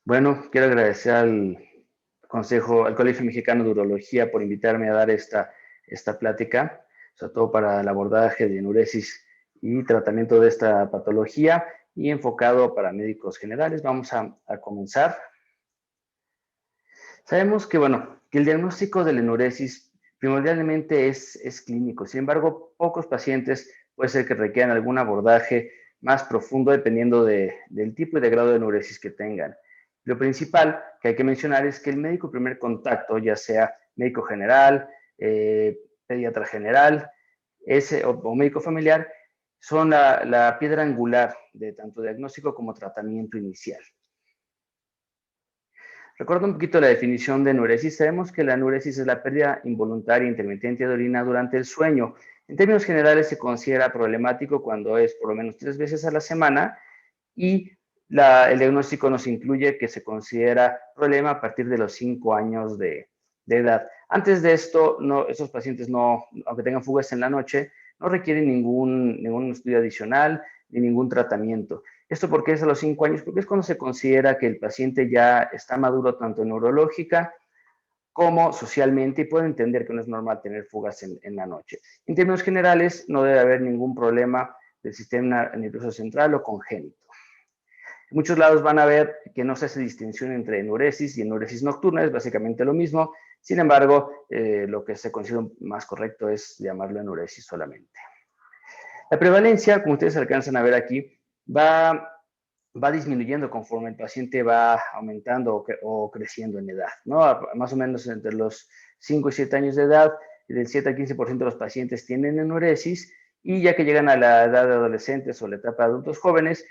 Bueno, quiero agradecer al Colegio Mexicano de Urología por invitarme a dar esta plática, sobre todo para el abordaje de enuresis y tratamiento de esta patología y enfocado para médicos generales. Vamos a comenzar. Sabemos que el diagnóstico de la enuresis primordialmente es clínico. Sin embargo, pocos pacientes puede ser que requieran algún abordaje más profundo dependiendo del tipo y de grado de enuresis que tengan. Lo principal que hay que mencionar es que el médico primer contacto, ya sea médico general, pediatra general o médico familiar, son la piedra angular de tanto diagnóstico como tratamiento inicial. Recuerdo un poquito la definición de enuresis. Sabemos que la enuresis es la pérdida involuntaria intermitente de orina durante el sueño. En términos generales se considera problemático cuando es por lo menos 3 veces a la semana y el diagnóstico nos incluye que se considera problema a partir de los 5 años de edad. Antes de esto, esos pacientes, aunque tengan fugas en la noche, no requieren ningún estudio adicional ni ningún tratamiento. ¿Esto por qué es a los 5 años? Porque es cuando se considera que el paciente ya está maduro tanto neurológica como socialmente y puede entender que no es normal tener fugas en la noche. En términos generales, no debe haber ningún problema del sistema nervioso central o congénito. En muchos lados van a ver que no se hace distinción entre enuresis y enuresis nocturna, es básicamente lo mismo. Sin embargo, lo que se considera más correcto es llamarlo enuresis solamente. La prevalencia, como ustedes alcanzan a ver aquí, va disminuyendo conforme el paciente va aumentando o creciendo en edad, ¿no? Más o menos entre los 5 y 7 años de edad, del 7 al 15% de los pacientes tienen enuresis y ya que llegan a la edad de adolescentes o la etapa de adultos jóvenes,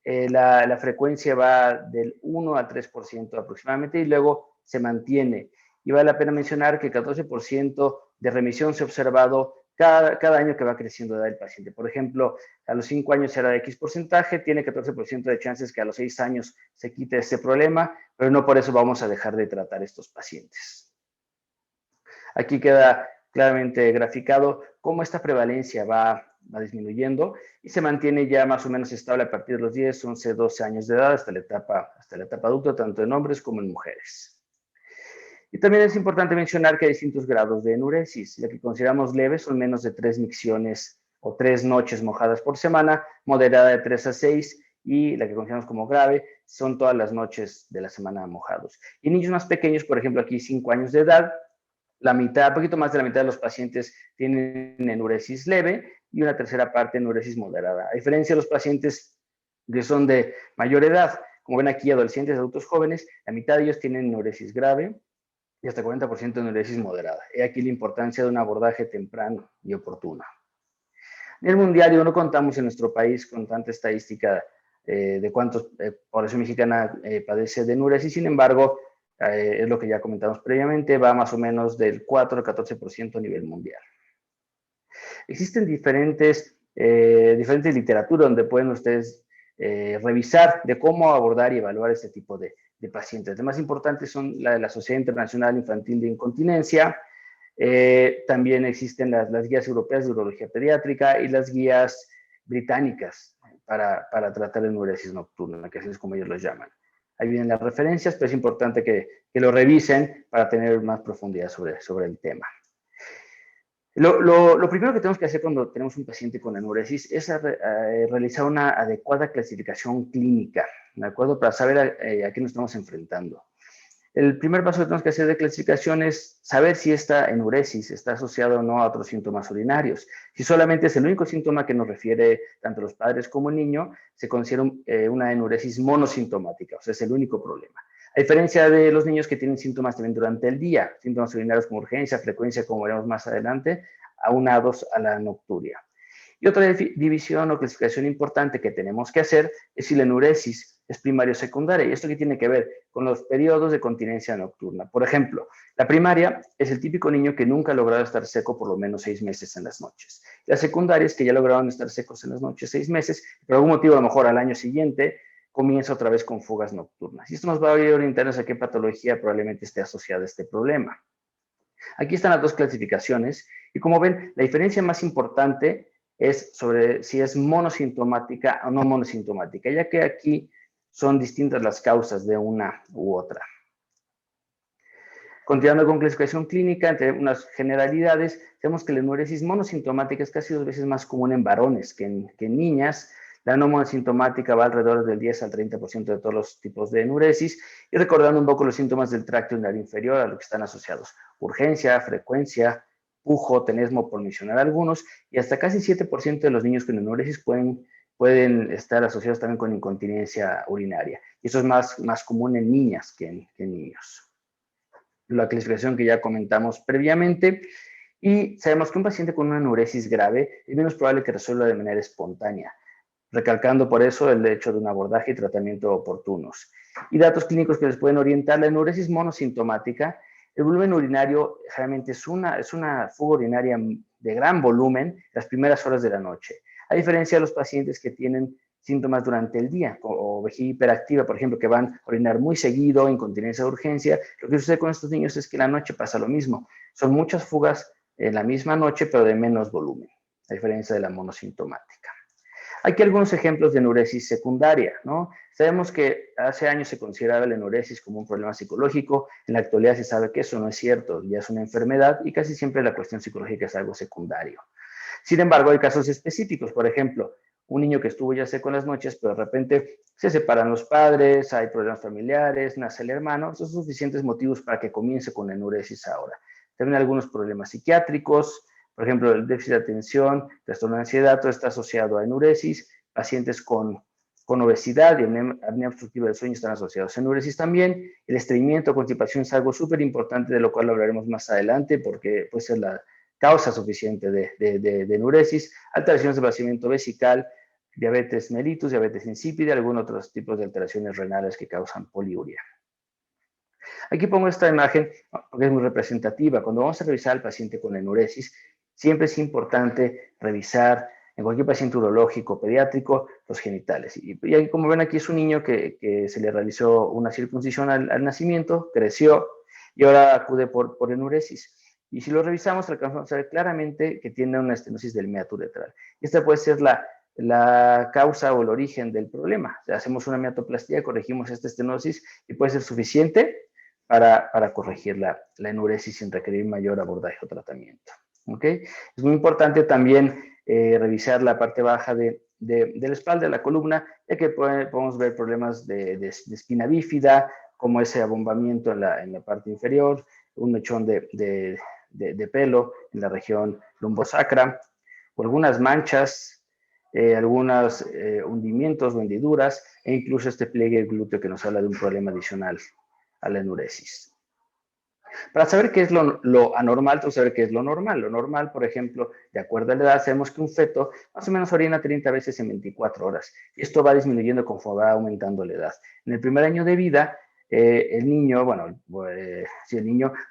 la frecuencia va del 1 al 3% aproximadamente y luego se mantiene. Y vale la pena mencionar que el 14% de remisión se ha observado cada año que va creciendo la edad del paciente. Por ejemplo, a los 5 años era de X porcentaje, tiene 14% de chances que a los 6 años se quite ese problema, pero no por eso vamos a dejar de tratar estos pacientes. Aquí queda claramente graficado cómo esta prevalencia va disminuyendo y se mantiene ya más o menos estable a partir de los 10, 11, 12 años de edad hasta la etapa adulta, tanto en hombres como en mujeres. Y también es importante mencionar que hay distintos grados de enuresis. La que consideramos leve son menos de 3 micciones o 3 noches mojadas por semana, moderada de 3 a 6 y la que consideramos como grave son todas las noches de la semana mojados. Y niños más pequeños, por ejemplo aquí 5 años de edad, un poquito más de la mitad de los pacientes tienen enuresis leve y una tercera parte enuresis moderada. A diferencia de los pacientes que son de mayor edad, como ven aquí, adolescentes, adultos jóvenes, la mitad de ellos tienen enuresis grave y hasta 40% de enuresis moderada. He aquí la importancia de un abordaje temprano y oportuno. En el mundial, no contamos en nuestro país con tanta estadística de cuántos población mexicana padece de enuresis, sin embargo, es lo que ya comentamos previamente, va más o menos del 4 al 14% a nivel mundial. Existen diferentes literaturas donde pueden ustedes revisar de cómo abordar y evaluar este tipo de pacientes. Las más importantes son la de la Sociedad Internacional Infantil de Incontinencia, también existen las guías europeas de urología pediátrica y las guías británicas para tratar la enuresis nocturna, que así es como ellos los llaman. Ahí vienen las referencias, pero es importante que lo revisen para tener más profundidad sobre el tema. Lo primero que tenemos que hacer cuando tenemos un paciente con enuresis es realizar una adecuada clasificación clínica, ¿de acuerdo? Para saber a qué nos estamos enfrentando. El primer paso que tenemos que hacer de clasificación es saber si esta enuresis está asociada o no a otros síntomas urinarios. Si solamente es el único síntoma que nos refiere tanto los padres como el niño, se considera una enuresis monosintomática, o sea, es el único problema. A diferencia de los niños que tienen síntomas también durante el día, síntomas urinarios como urgencia, frecuencia, como veremos más adelante, aunados a la nocturia. Y otra división o clasificación importante que tenemos que hacer es si la enuresis es primaria o secundaria. ¿Y esto qué tiene que ver? Con los periodos de continencia nocturna. Por ejemplo, la primaria es el típico niño que nunca ha logrado estar seco por lo menos 6 meses en las noches. La secundaria es que ya lograron estar secos en las noches 6 meses, por algún motivo a lo mejor al año siguiente comienza otra vez con fugas nocturnas. Y esto nos va a orientarnos a qué patología probablemente esté asociada a este problema. Aquí están las dos clasificaciones y como ven, la diferencia más importante es sobre si es monosintomática o no monosintomática, ya que aquí son distintas las causas de una u otra. Continuando con clasificación clínica, entre unas generalidades, vemos que la enuresis monosintomática es casi 2 veces más común en varones que en niñas. La no monosintomática va alrededor del 10 al 30% de todos los tipos de enuresis. Y recordando un poco los síntomas del tracto urinario inferior a lo que están asociados: urgencia, frecuencia, pujo, tenesmo, por mencionar algunos, y hasta casi 7% de los niños con enuresis pueden estar asociados también con incontinencia urinaria. Y eso es más común en niñas que en niños. La clasificación que ya comentamos previamente, y sabemos que un paciente con una enuresis grave es menos probable que resuelva de manera espontánea, recalcando por eso el hecho de un abordaje y tratamiento oportunos. Y datos clínicos que les pueden orientar: la enuresis monosintomática, el volumen urinario generalmente es una fuga urinaria de gran volumen las primeras horas de la noche, a diferencia de los pacientes que tienen síntomas durante el día, o vejiga hiperactiva, por ejemplo, que van a orinar muy seguido, incontinencia de urgencia. Lo que sucede con estos niños es que en la noche pasa lo mismo. Son muchas fugas en la misma noche, pero de menos volumen, a diferencia de la monosintomática. Aquí algunos ejemplos de enuresis secundaria, ¿no? Sabemos que hace años se consideraba la enuresis como un problema psicológico. En la actualidad se sabe que eso no es cierto, ya es una enfermedad y casi siempre la cuestión psicológica es algo secundario. Sin embargo, hay casos específicos. Por ejemplo, un niño que estuvo ya seco en las noches, pero de repente se separan los padres, hay problemas familiares, nace el hermano. Esos son suficientes motivos para que comience con la enuresis ahora. También algunos problemas psiquiátricos, por ejemplo, el déficit de atención, trastorno de ansiedad, todo está asociado a enuresis. Pacientes con obesidad y apnea obstructiva del sueño están asociados a enuresis también. El estreñimiento, constipación es algo súper importante, de lo cual hablaremos más adelante, porque puede ser la causa suficiente de enuresis. Alteraciones de vaciamiento vesical, diabetes mellitus, diabetes insípida, algunos otros tipos de alteraciones renales que causan poliuria. Aquí pongo esta imagen porque es muy representativa. Cuando vamos a revisar al paciente con enuresis, siempre es importante revisar en cualquier paciente urológico, pediátrico, los genitales. Y como ven aquí, es un niño que se le realizó una circuncisión al nacimiento, creció y ahora acude por enuresis. Y si lo revisamos, alcanzamos a ver claramente que tiene una estenosis del meato uretral. Esta puede ser la causa o el origen del problema. O sea, hacemos una meatoplastía, corregimos esta estenosis y puede ser suficiente para corregir la enuresis sin requerir mayor abordaje o tratamiento. ¿Okay? Es muy importante también revisar la parte baja de la espalda, de la columna, ya que podemos ver problemas de espina bífida, como ese abombamiento en la parte inferior, un mechón de pelo en la región lumbosacra, o algunas manchas, algunos hundimientos o hendiduras, e incluso este pliegue glúteo que nos habla de un problema adicional a la enuresis. Para saber qué es lo anormal, tenemos que saber qué es lo normal. Lo normal, por ejemplo, de acuerdo a la edad, sabemos que un feto más o menos orina 30 veces en 24 horas. Y esto va disminuyendo conforme va aumentando la edad. En el primer año de vida, el niño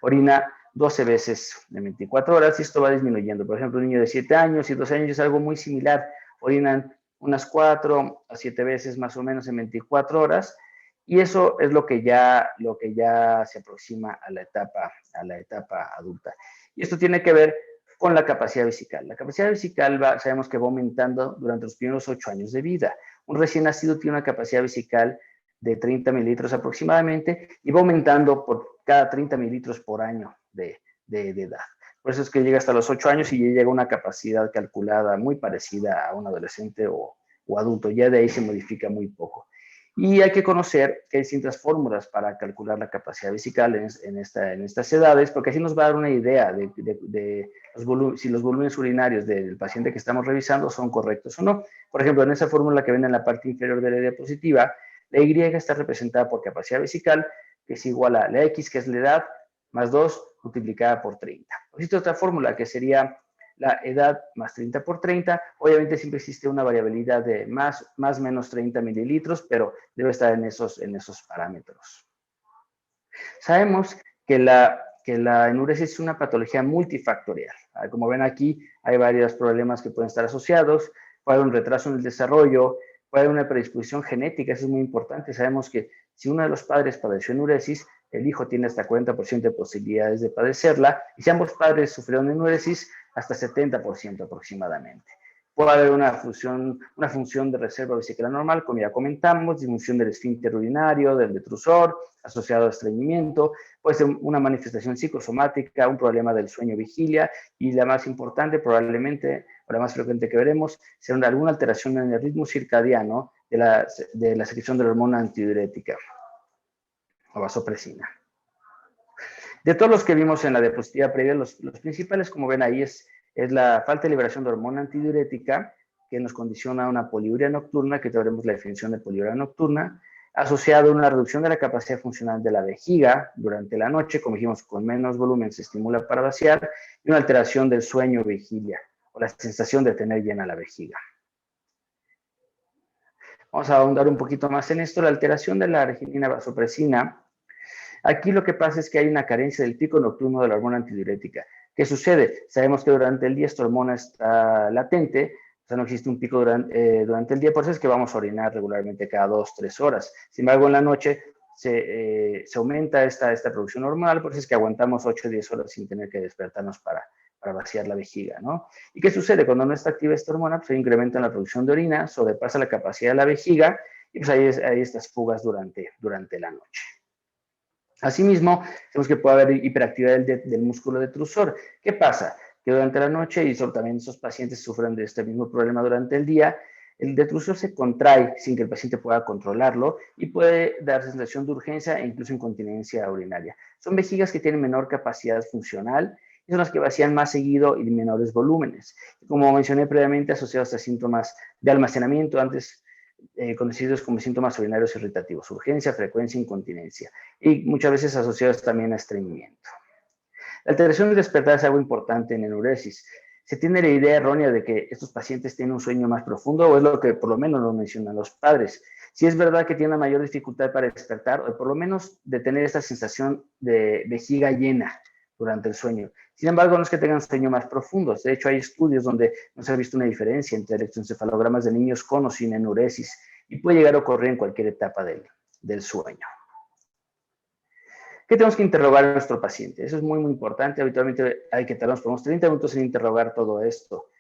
orina 12 veces en 24 horas y esto va disminuyendo. Por ejemplo, un niño de 7 años y 12 años es algo muy similar. Orinan unas 4 a 7 veces más o menos en 24 horas. Y eso es lo que ya se aproxima a la etapa adulta. Y esto tiene que ver con la capacidad vesical. La capacidad vesical sabemos que va aumentando durante los primeros 8 años de vida. Un recién nacido tiene una capacidad vesical de 30 mililitros aproximadamente y va aumentando por cada 30 mililitros por año de edad. Por eso es que llega hasta los 8 años y ya llega a una capacidad calculada muy parecida a un adolescente o adulto. Ya de ahí se modifica muy poco. Y hay que conocer que hay distintas fórmulas para calcular la capacidad vesical en estas edades, porque así nos va a dar una idea de si los volúmenes urinarios del paciente que estamos revisando son correctos o no. Por ejemplo, en esa fórmula que ven en la parte inferior de la diapositiva, la Y está representada por capacidad vesical, que es igual a la X, que es la edad, más 2 multiplicada por 30. Existe otra fórmula que sería la edad más 30 por 30, obviamente siempre existe una variabilidad de más menos 30 mililitros, pero debe estar en esos parámetros. Sabemos que la enuresis es una patología multifactorial. Como ven aquí, hay varios problemas que pueden estar asociados. Puede haber un retraso en el desarrollo, puede haber una predisposición genética, eso es muy importante. Sabemos que si uno de los padres padeció enuresis, el hijo tiene hasta 40% de posibilidades de padecerla, y si ambos padres sufrieron enuresis, hasta 70% aproximadamente. Puede haber una función de reserva vesicular normal, como ya comentamos, disminución del esfínter urinario, del detrusor, asociado a estreñimiento, puede ser una manifestación psicosomática, un problema del sueño-vigilia, y la más importante, probablemente, o la más frecuente que veremos, será alguna alteración en el ritmo circadiano de la secreción de la hormona antidiurética o vasopresina. De todos los que vimos en la diapositiva previa, los principales, como ven ahí, es la falta de liberación de hormona antidiurética, que nos condiciona a una poliuria nocturna, que veremos la definición de poliuria nocturna, asociado a una reducción de la capacidad funcional de la vejiga durante la noche, como dijimos, con menos volumen se estimula para vaciar, y una alteración del sueño-vigilia, o la sensación de tener llena la vejiga. Vamos a ahondar un poquito más en esto. La alteración de la arginina vasopresina. Aquí lo que pasa es que hay una carencia del pico nocturno de la hormona antidiurética. ¿Qué sucede? Sabemos que durante el día esta hormona está latente, o sea, no existe un pico durante el día, por eso es que vamos a orinar regularmente cada 2-3 horas. Sin embargo, en la noche se aumenta esta producción hormonal, por eso es que aguantamos 8-10 horas sin tener que despertarnos para vaciar la vejiga, ¿no? ¿Y qué sucede? Cuando no está activa esta hormona, pues se incrementa la producción de orina, sobrepasa la capacidad de la vejiga, y pues hay estas fugas durante la noche. Asimismo, tenemos que puede haber hiperactividad del músculo detrusor. ¿Qué pasa? Que durante la noche, y también esos pacientes sufren de este mismo problema durante el día, el detrusor se contrae sin que el paciente pueda controlarlo y puede dar sensación de urgencia e incluso incontinencia urinaria. Son vejigas que tienen menor capacidad funcional y son las que vacían más seguido y de menores volúmenes. Como mencioné previamente, asociados a síntomas de almacenamiento, antes conocidos como síntomas urinarios irritativos, urgencia, frecuencia, incontinencia, y muchas veces asociados también a estreñimiento. La alteración del despertar es algo importante en enuresis. Se tiene la idea errónea de que estos pacientes tienen un sueño más profundo, o es lo que por lo menos nos mencionan los padres. Si es verdad que tienen una mayor dificultad para despertar, o por lo menos de tener esta sensación de vejiga llena durante el sueño. Sin embargo, no es que tengan sueño más profundos. De hecho, hay estudios donde no se ha visto una diferencia entre electroencefalogramas de niños con o sin enuresis, y puede llegar a ocurrir en cualquier etapa del sueño. ¿Qué tenemos que interrogar a nuestro paciente? Eso es muy, muy importante. Habitualmente hay que tardarnos por unos 30 minutos en interrogar todo esto.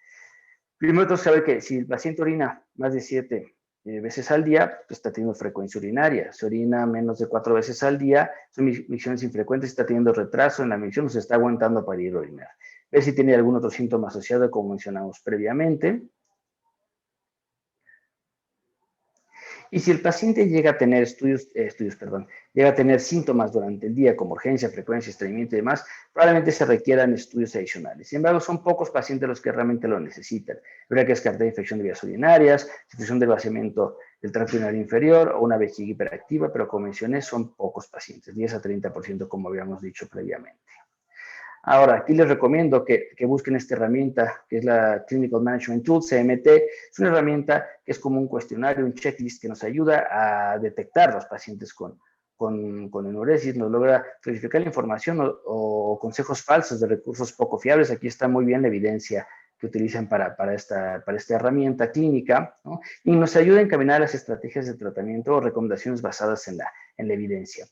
Primero tenemos que saber que si el paciente orina más de 7 veces al día, pues está teniendo frecuencia urinaria. Si orina menos de 4 veces al día, son micciones infrecuentes, está teniendo retraso en la micción, no se está aguantando para ir a orinar. Ver si tiene algún otro síntoma asociado, como mencionamos previamente. Y si el paciente llega a tener llega a tener síntomas durante el día como urgencia, frecuencia, estreñimiento y demás, probablemente se requieran estudios adicionales. Sin embargo, son pocos pacientes los que realmente lo necesitan. Habría que descartar infección de vías urinarias, difusión del vaciamiento del tracto urinario inferior o una vejiga hiperactiva, pero como mencioné, son pocos pacientes, 10-30% como habíamos dicho previamente. Ahora, aquí les recomiendo que busquen esta herramienta, que es la Clinical Management Tool, CMT. Es una herramienta que es como un cuestionario, un checklist que nos ayuda a detectar los pacientes con enuresis, nos logra verificar la información o consejos falsos de recursos poco fiables. Aquí está muy bien la evidencia que utilizan para esta herramienta clínica, ¿no? Y nos ayuda a encaminar las estrategias de tratamiento o recomendaciones basadas en la evidencia.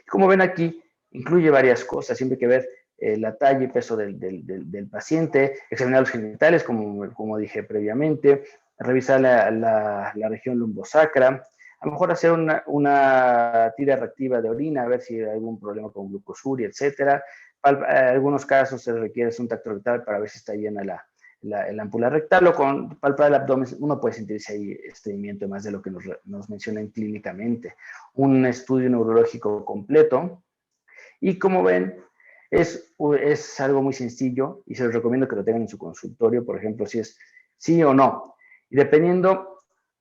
Como ven aquí, incluye varias cosas, siempre hay que ver la talla y peso del paciente, examinar los genitales, como dije previamente, revisar la región lumbosacra, a lo mejor hacer una tira reactiva de orina, a ver si hay algún problema con glucosuria, etcétera. En algunos casos se requiere un tacto rectal para ver si está llena la ámpula rectal, o con palpar el abdomen uno puede sentirse ahí estreñimiento, más de lo que nos mencionan clínicamente. Un estudio neurológico completo, y como ven, es algo muy sencillo y se les recomiendo que lo tengan en su consultorio, por ejemplo, si es sí o no. Y dependiendo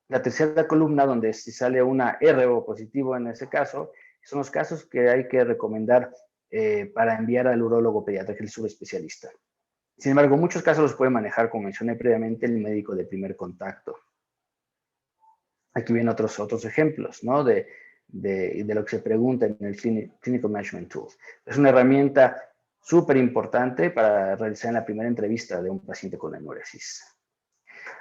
la tercera columna, donde si sale una R o positivo en ese caso, son los casos que hay que recomendar para enviar al urólogo pediatra, que es el subespecialista. Sin embargo, muchos casos los puede manejar, como mencioné previamente, el médico de primer contacto. Aquí vienen otros ejemplos, ¿no? De lo que se pregunta en el Clinical Management Tool. Es una herramienta súper importante para realizar en la primera entrevista de un paciente con enuresis.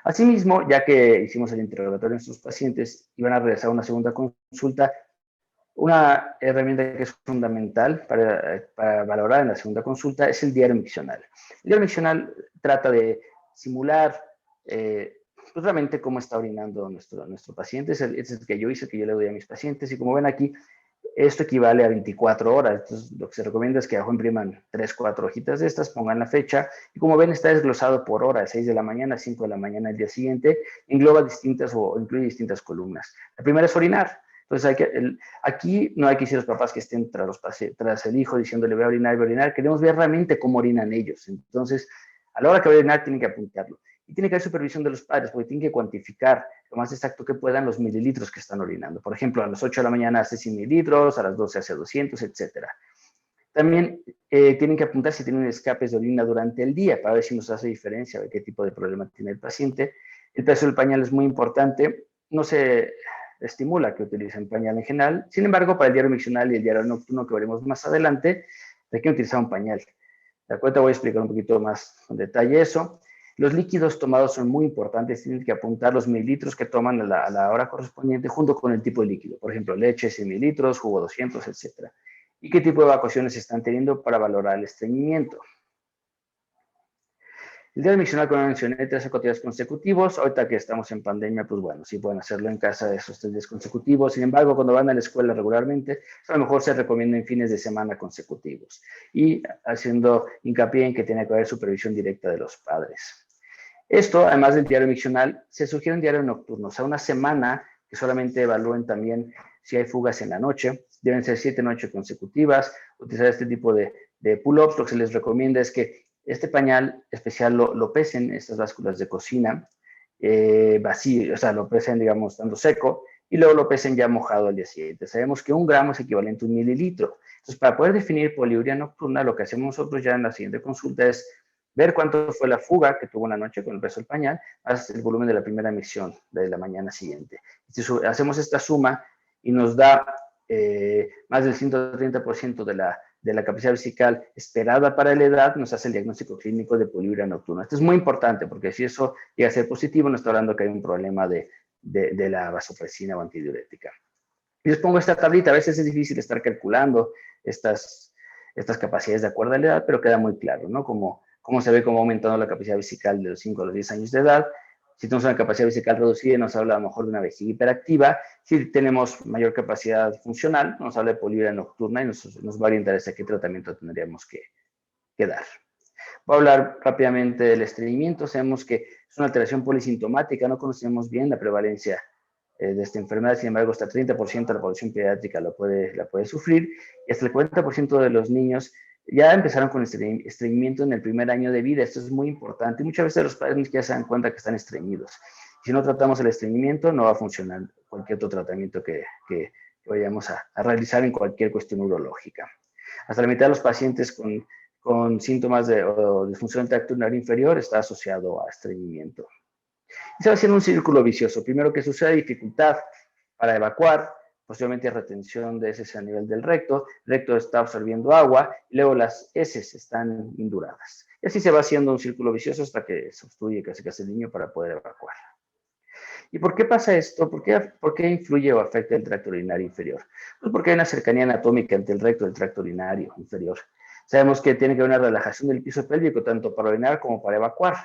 Asimismo, ya que hicimos el interrogatorio de nuestros pacientes y van a realizar una segunda consulta, una herramienta que es fundamental para valorar en la segunda consulta es el diario miccional. El diario miccional trata de simular pues realmente cómo está orinando nuestro paciente. Es el que yo hice, que yo le doy a mis pacientes. Y como ven aquí, esto equivale a 24 horas. Entonces, lo que se recomienda es que abajo impriman 3, 4 hojitas de estas, pongan la fecha. Y como ven, está desglosado por hora, 6 de la mañana, 5 de la mañana el día siguiente. Engloba distintas o incluye distintas columnas. La primera es orinar. Entonces, aquí no hay que decir a los papás que estén tras el hijo diciéndole voy a orinar. Queremos ver realmente cómo orinan ellos. Entonces, a la hora que va a orinar, tienen que apuntarlo. Y tiene que haber supervisión de los padres, porque tienen que cuantificar lo más exacto que puedan los mililitros que están orinando. Por ejemplo, a las 8 de la mañana hace 100 mililitros, a las 12 hace 200, etc. También tienen que apuntar si tienen escapes de orina durante el día, para ver si nos hace diferencia, qué tipo de problema tiene el paciente. El peso del pañal es muy importante. No se estimula que utilicen pañal en general. Sin embargo, para el diario miccional y el diario nocturno, que veremos más adelante, hay que utilizar un pañal. De acuerdo, voy a explicar un poquito más en detalle eso. Los líquidos tomados son muy importantes, tienen que apuntar los mililitros que toman a la hora correspondiente junto con el tipo de líquido. Por ejemplo, leche 100 mililitros, jugo 200, etc. Y qué tipo de evacuaciones están teniendo para valorar el estreñimiento. El día de miccional, como mencioné, 3 días consecutivos. Ahorita que estamos en pandemia, pues bueno, sí pueden hacerlo en casa esos 3 días consecutivos. Sin embargo, cuando van a la escuela regularmente, a lo mejor se recomienda en fines de semana consecutivos. Y haciendo hincapié en que tiene que haber supervisión directa de los padres. Esto, además del diario miccional, se sugiere un diario nocturno, o sea, una semana que solamente evalúen también si hay fugas en la noche. Deben ser 7 noches consecutivas. Utilizar este tipo de pull-ups. Lo que se les recomienda es que este pañal especial lo pesen, estas básculas de cocina, vacío, o sea, lo pesen, digamos, estando seco, y luego lo pesen ya mojado al día siguiente. Sabemos que 1 gramo es equivalente a 1 mililitro. Entonces, para poder definir poliuria nocturna, lo que hacemos nosotros ya en la siguiente consulta es ver cuánto fue la fuga que tuvo en la noche con el peso del pañal, más el volumen de la primera emisión de la mañana siguiente. Si hacemos esta suma y nos da más del 130% de la capacidad vesical esperada para la edad, nos hace el diagnóstico clínico de poliuria nocturna. Esto es muy importante porque si eso llega a ser positivo, nos está hablando que hay un problema de la vasopresina o antidiurética. Y les pongo esta tablita. A veces es difícil estar calculando estas capacidades de acuerdo a la edad, pero queda muy claro, ¿no? Cómo se ve cómo ha aumentado la capacidad vesical de los 5 a los 10 años de edad. Si tenemos una capacidad vesical reducida, nos habla a lo mejor de una vejiga hiperactiva. Si tenemos mayor capacidad funcional, nos habla de poliuria nocturna y nos va a orientar hacia qué tratamiento tendríamos que dar. Voy a hablar rápidamente del estreñimiento. Sabemos que es una alteración polisintomática, no conocemos bien la prevalencia de esta enfermedad. Sin embargo, hasta 30% de la población pediátrica la puede sufrir, y hasta el 40% de los niños ya empezaron con estreñimiento en el primer año de vida. Esto es muy importante. Y muchas veces los padres ni siquiera se dan cuenta que están estreñidos. Si no tratamos el estreñimiento, no va a funcionar cualquier otro tratamiento que vayamos a realizar en cualquier cuestión urológica. Hasta la mitad de los pacientes con síntomas de disfunción del tracto urinario inferior está asociado a estreñimiento. Y se va haciendo un círculo vicioso. Primero que sucede dificultad para evacuar, posteriormente retención de heces a nivel del recto, el recto está absorbiendo agua, y luego las heces están induradas. Y así se va haciendo un círculo vicioso hasta que se obstruye casi el niño para poder evacuar. ¿Y por qué pasa esto? ¿Por qué influye o afecta el tracto urinario inferior? Pues porque hay una cercanía anatómica entre el recto y el tracto urinario inferior. Sabemos que tiene que haber una relajación del piso pélvico, tanto para orinar como para evacuar.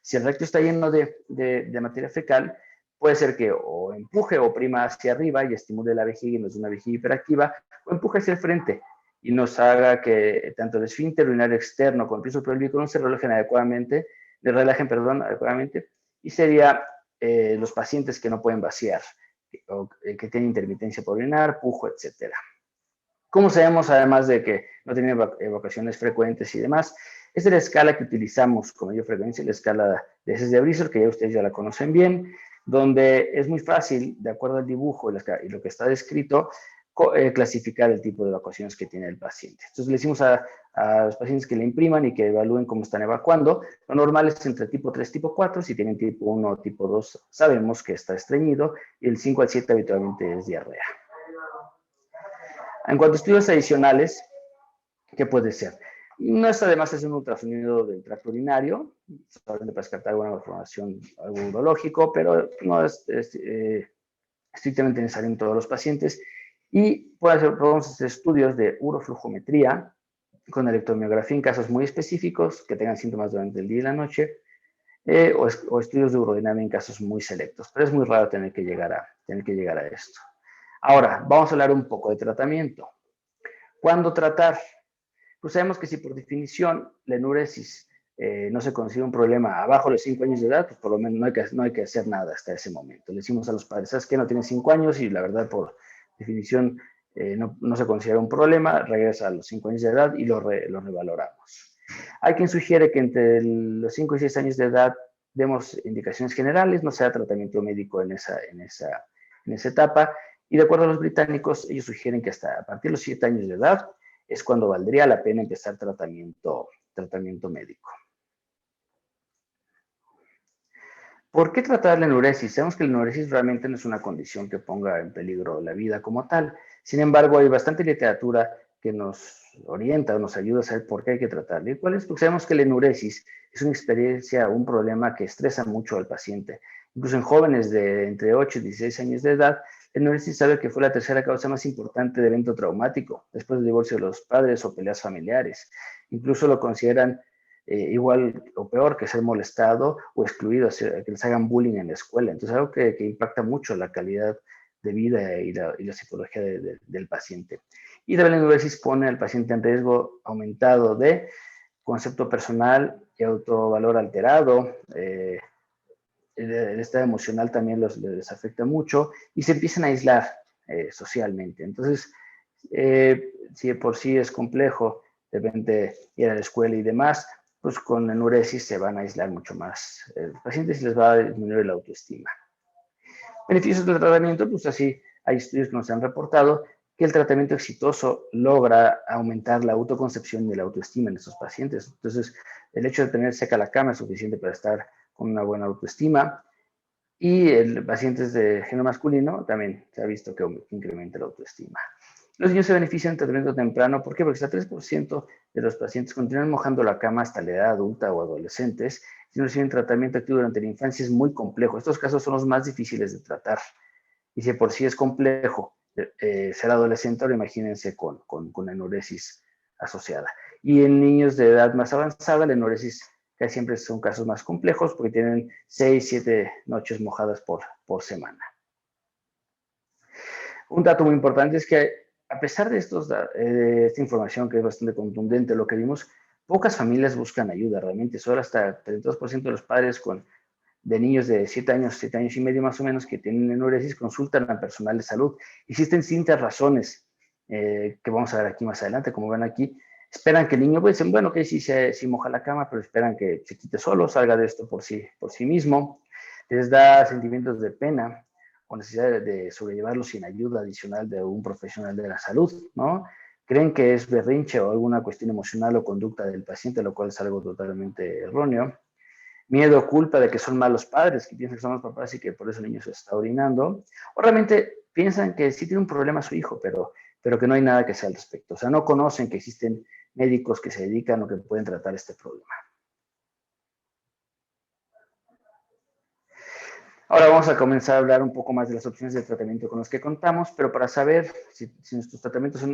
Si el recto está lleno de materia fecal, puede ser que o empuje o oprima hacia arriba y estimule la vejiga y nos dé una vejiga hiperactiva, o empuje hacia el frente y nos haga que tanto el esfínter urinario externo como el piso pélvico no se relajen adecuadamente, y sería los pacientes que no pueden vaciar, o que tienen intermitencia por orinar, pujo, etc. ¿Cómo sabemos, además de que no tienen evacuaciones frecuentes y demás? Esta es la escala que utilizamos con mayor frecuencia, la escala de heces de Bristol, que ustedes ya la conocen bien, donde es muy fácil, de acuerdo al dibujo y lo que está descrito, clasificar el tipo de evacuaciones que tiene el paciente. Entonces le decimos a los pacientes que le impriman y que evalúen cómo están evacuando. Lo normal es entre tipo 3 y tipo 4. Si tienen tipo 1 o tipo 2, sabemos que está estreñido, y el 5 al 7 habitualmente es diarrea. En cuanto a estudios adicionales, ¿qué puede ser? No es además es un ultrasonido del tracto urinario, solamente para descartar alguna malformación, algo urológico, pero no es estrictamente necesario en todos los pacientes. Y podemos hacer estudios de uroflujometría con electromiografía en casos muy específicos que tengan síntomas durante el día y la noche, o estudios de urodinamia en casos muy selectos, pero es muy raro tener que llegar a esto. Ahora, vamos a hablar un poco de tratamiento. ¿Cuándo tratar? Pues sabemos que si por definición la enuresis no se consigue un problema abajo de los 5 años de edad, pues por lo menos no hay que hacer nada hasta ese momento. Le decimos a los padres, ¿sabes qué? No tienes 5 años y la verdad por definición no se considera un problema, regresa a los 5 años de edad y lo revaloramos. Hay quien sugiere que entre los 5 y 6 años de edad demos indicaciones generales, no sea tratamiento médico en esa etapa, y de acuerdo a los británicos, ellos sugieren que hasta a partir de los 7 años de edad es cuando valdría la pena empezar tratamiento médico. ¿Por qué tratar la enuresis? Sabemos que la enuresis realmente no es una condición que ponga en peligro la vida como tal. Sin embargo, hay bastante literatura que nos orienta o nos ayuda a saber por qué hay que tratarla. ¿Y cuál es? Porque sabemos que la enuresis es una experiencia, un problema que estresa mucho al paciente. Incluso en jóvenes de entre 8 y 16 años de edad, la enuresis sabe que fue la tercera causa más importante de evento traumático, después del divorcio de los padres o peleas familiares. Incluso lo consideran igual o peor que ser molestado o excluido, que les hagan bullying en la escuela. Entonces, algo que impacta mucho la calidad de vida y la psicología del paciente. Y la enuresis pone al paciente en riesgo aumentado de concepto personal y autovalor alterado. El estado emocional también les afecta mucho y se empiezan a aislar socialmente. Entonces, si de por sí es complejo de repente ir a la escuela y demás, pues con enuresis se van a aislar mucho más los pacientes y les va a disminuir la autoestima. Beneficios del tratamiento, pues así hay estudios que nos han reportado que el tratamiento exitoso logra aumentar la autoconcepción y la autoestima en estos pacientes. Entonces, el hecho de tener seca la cama es suficiente para estar con una buena autoestima. Y en pacientes de género masculino también se ha visto que incrementa la autoestima. Los niños se benefician del tratamiento temprano. ¿Por qué? Porque hasta 3% de los pacientes continúan mojando la cama hasta la edad adulta o adolescentes. Si no reciben tratamiento activo durante la infancia es muy complejo. Estos casos son los más difíciles de tratar. Y si por sí es complejo ser adolescente, ahora imagínense con enuresis asociada. Y en niños de edad más avanzada, la enuresis casi siempre son casos más complejos porque tienen 6, 7 noches mojadas por semana. Un dato muy importante es que a pesar de esta información que es bastante contundente, lo que vimos, pocas familias buscan ayuda realmente. Solo hasta 32% de los padres de niños de 7 años y medio más o menos que tienen enuresis consultan al personal de salud. Existen distintas razones que vamos a ver aquí más adelante, como ven aquí. Esperan que el niño, pues dicen, bueno, que sí moja la cama, pero esperan que se quite solo, salga de esto por sí mismo. Les da sentimientos de pena o necesidad de sobrellevarlo sin ayuda adicional de un profesional de la salud, ¿no? Creen que es berrinche o alguna cuestión emocional o conducta del paciente, lo cual es algo totalmente erróneo. Miedo o culpa de que son malos padres, que piensan que son malos papás y que por eso el niño se está orinando. O realmente piensan que sí tiene un problema su hijo, pero que no hay nada que sea al respecto. O sea, no conocen que existen médicos que se dedican o que pueden tratar este problema. Ahora vamos a comenzar a hablar un poco más de las opciones de tratamiento con las que contamos, pero para saber si nuestros tratamientos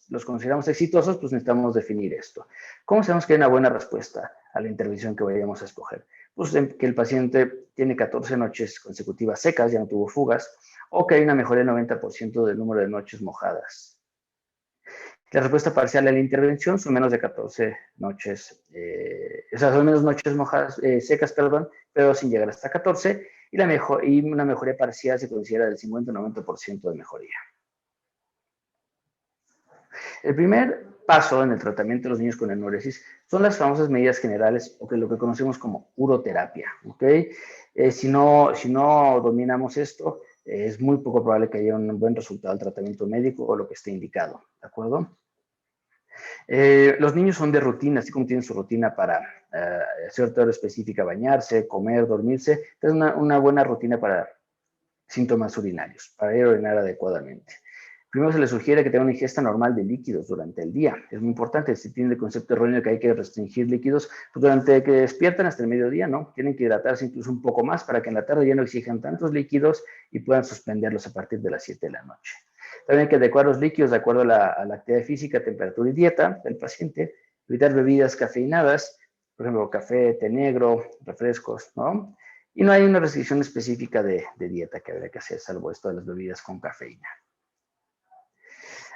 los consideramos exitosos, pues necesitamos definir esto. ¿Cómo sabemos que hay una buena respuesta a la intervención que vayamos a escoger? Pues que el paciente tiene 14 noches consecutivas secas, ya no tuvo fugas, o que hay una mejoría del 90% del número de noches mojadas. La respuesta parcial a la intervención son menos de 14 noches, o sea, son menos noches mojadas, secas, perdón, pero sin llegar hasta 14, y una mejoría parcial se considera del 50-90% de mejoría. El primer paso en el tratamiento de los niños con enuresis son las famosas medidas generales o lo que conocemos como uroterapia, ¿ok? Si no dominamos esto, es muy poco probable que haya un buen resultado del tratamiento médico o lo que esté indicado, ¿de acuerdo? Los niños son de rutina, así como tienen su rutina para cierta hora específica, bañarse, comer, dormirse. Es una buena rutina para síntomas urinarios, para ir a orinar adecuadamente. Primero se les sugiere que tengan una ingesta normal de líquidos durante el día. Es muy importante, si tienen el concepto erróneo de que hay que restringir líquidos, pues durante que despiertan hasta el mediodía, ¿no? Tienen que hidratarse incluso un poco más para que en la tarde ya no exijan tantos líquidos y puedan suspenderlos a partir de las 7 de la noche. También hay que adecuar los líquidos de acuerdo a la actividad física, temperatura y dieta del paciente, evitar bebidas cafeinadas por ejemplo, café, té negro, refrescos, ¿no? Y no hay una restricción específica de dieta que habría que hacer, salvo esto de las bebidas con cafeína.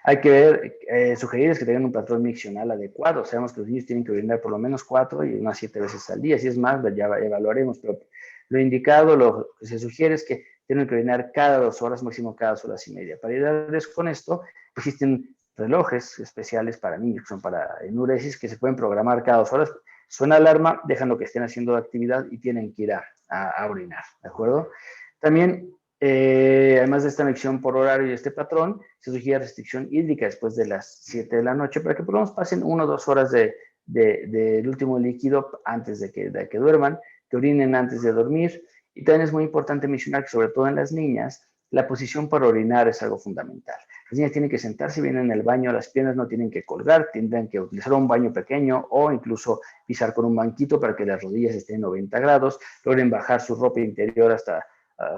Hay que ver, sugerir es que tengan un patrón miccional adecuado. Sabemos que los niños tienen que orinar por lo menos 4 y unas 7 veces al día. Si es más, ya evaluaremos, pero lo indicado, lo que se sugiere es que tienen que orinar cada 2 horas, máximo cada 2 horas y media. Para ayudarles con esto, existen relojes especiales para niños, que son para enuresis, que se pueden programar cada 2 horas. Suena alarma, dejan lo que estén haciendo de actividad y tienen que ir a orinar, ¿de acuerdo? También, además de esta medición por horario y este patrón, se sugiere restricción hídrica después de las 7 de la noche para que por lo menos pasen 1 o 2 horas del último líquido antes de que duerman, que orinen antes de dormir. Y también es muy importante mencionar que, sobre todo en las niñas, la posición para orinar es algo fundamental. Las niñas tienen que sentarse bien en el baño, las piernas no tienen que colgar, tendrán que utilizar un baño pequeño o incluso pisar con un banquito para que las rodillas estén en 90 grados, logren bajar su ropa interior hasta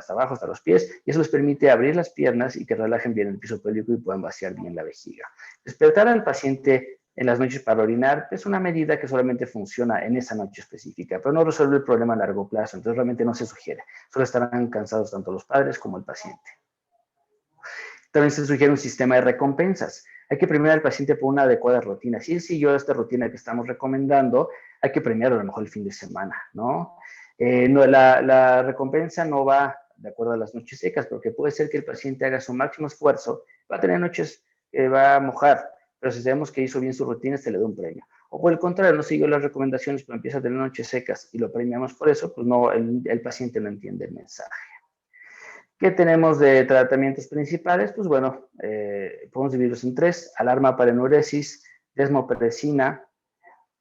abajo, hasta los pies, y eso les permite abrir las piernas y que relajen bien el piso pélvico y puedan vaciar bien la vejiga. Despertar al paciente en las noches para orinar es una medida que solamente funciona en esa noche específica, pero no resuelve el problema a largo plazo, entonces realmente no se sugiere. Solo estarán cansados tanto los padres como el paciente. También se sugiere un sistema de recompensas. Hay que premiar al paciente por una adecuada rutina. Si él siguió esta rutina que estamos recomendando, hay que premiarlo a lo mejor el fin de semana, ¿no? La recompensa no va de acuerdo a las noches secas, porque puede ser que el paciente haga su máximo esfuerzo, va a tener noches que va a mojar, pero si sabemos que hizo bien su rutina, se le da un premio. O por el contrario, no siguió las recomendaciones, pero empieza a tener noches secas y lo premiamos por eso, pues no, el paciente no entiende el mensaje. ¿Qué tenemos de tratamientos principales? Pues bueno, podemos dividirlos en 3: alarma para enuresis, desmopresina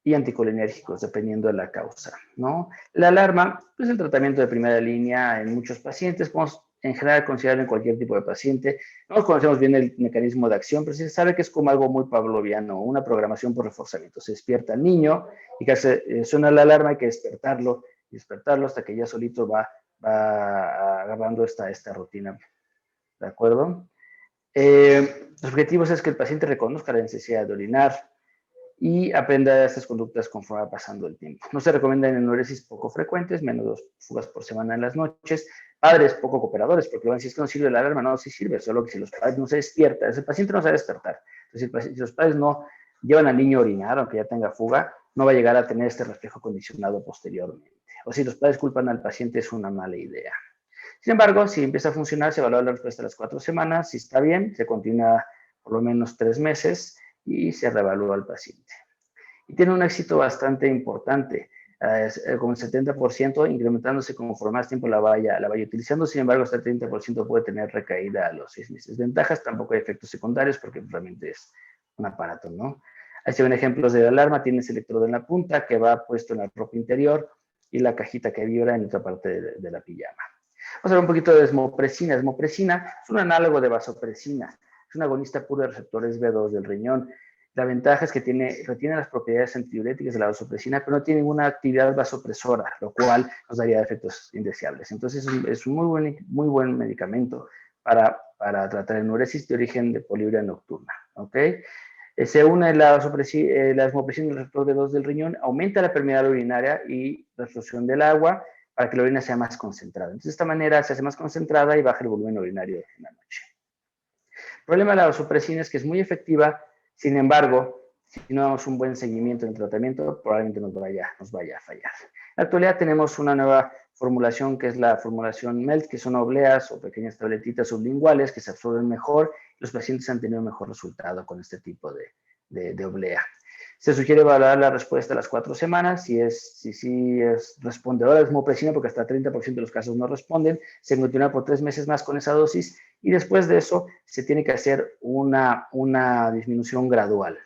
y anticolinérgicos, dependiendo de la causa, ¿no? La alarma es pues el tratamiento de primera línea en muchos pacientes. Podemos en general considerarlo en cualquier tipo de paciente. No conocemos bien el mecanismo de acción, pero se sabe que es como algo muy pavloviano, una programación por reforzamiento. Se despierta el niño y que suena la alarma, hay que despertarlo hasta que ya solito va agarrando esta rutina, ¿de acuerdo? Los objetivos es que el paciente reconozca la necesidad de orinar y aprenda estas conductas conforme va pasando el tiempo. No se recomiendan enuresis poco frecuentes, menos 2 fugas por semana en las noches. Padres poco cooperadores, porque van a decir, es que no sirve la alarma, no, sí sirve, solo que si los padres no se despiertan, el paciente no se va a despertar. Entonces, si los padres no llevan al niño a orinar, aunque ya tenga fuga, no va a llegar a tener este reflejo condicionado posteriormente. O si los padres culpan al paciente, es una mala idea. Sin embargo, si empieza a funcionar, se evalúa la respuesta a las 4 semanas. Si está bien, se continúa por lo menos 3 meses y se reevalúa al paciente. Y tiene un éxito bastante importante, con el 70%, incrementándose conforme más tiempo la vaya utilizando. Sin embargo, hasta el 30% puede tener recaída a los 6 meses. Ventajas: tampoco hay efectos secundarios porque realmente es un aparato, ¿no? Ahí se ven ejemplos de la alarma. Tienes el electrodo en la punta que va puesto en la ropa interior y la cajita que vibra en otra parte de la pijama. Vamos a ver un poquito de desmopresina. Desmopresina es un análogo de vasopresina. Es un agonista puro de receptores B2 del riñón. La ventaja es que retiene las propiedades antidiuréticas de la vasopresina, pero no tiene ninguna actividad vasopresora, lo cual nos daría efectos indeseables. Entonces, es un muy buen medicamento para tratar enuresis de origen de poliuria nocturna. ¿Ok? Se une la desmopresina al receptor B2 del riñón, aumenta la permeabilidad urinaria y la absorción del agua para que la orina sea más concentrada. Entonces, de esta manera se hace más concentrada y baja el volumen urinario en la noche. El problema de la vasopresina es que es muy efectiva. Sin embargo, si no damos un buen seguimiento en el tratamiento, probablemente nos vaya a fallar. En la actualidad tenemos una nueva formulación que es la formulación MELT, que son obleas o pequeñas tabletitas sublinguales que se absorben mejor. Los pacientes han tenido mejor resultado con este tipo de oblea. Se sugiere evaluar la respuesta a las 4 semanas. Si es respondedora de desmopresina, porque hasta 30% de los casos no responden, se continúa por 3 meses más con esa dosis y después de eso se tiene que hacer una disminución gradual,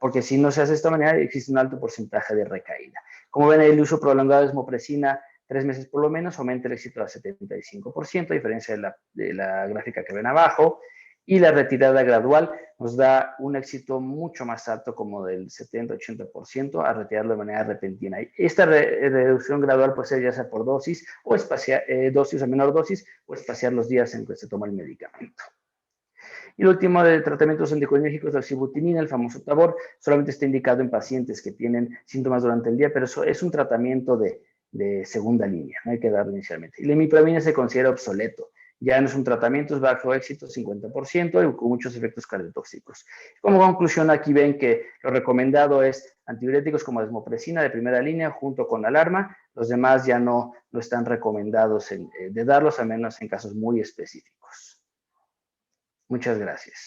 porque si no se hace de esta manera existe un alto porcentaje de recaída. Como ven, el uso prolongado de desmopresina 3 meses por lo menos aumenta el éxito al 75%, a diferencia de la gráfica que ven abajo. Y la retirada gradual nos da un éxito mucho más alto, como del 70-80%, a retirarlo de manera repentina. Esta reducción gradual puede ser ya sea por dosis o espaciar dosis a menor dosis o espaciar los días en que se toma el medicamento. Y el último de tratamientos anticolinérgicos, la oxibutinina, el famoso Tabor, solamente está indicado en pacientes que tienen síntomas durante el día, pero eso es un tratamiento de segunda línea, no hay que darlo inicialmente. Y la imipramina se considera obsoleto, ya no es un tratamiento, es bajo éxito, 50%, y con muchos efectos cardiotóxicos. Como conclusión, aquí ven que lo recomendado es antibióticos como desmopresina de primera línea junto con alarma. Los demás ya no están recomendados de darlos, al menos en casos muy específicos. Muchas gracias.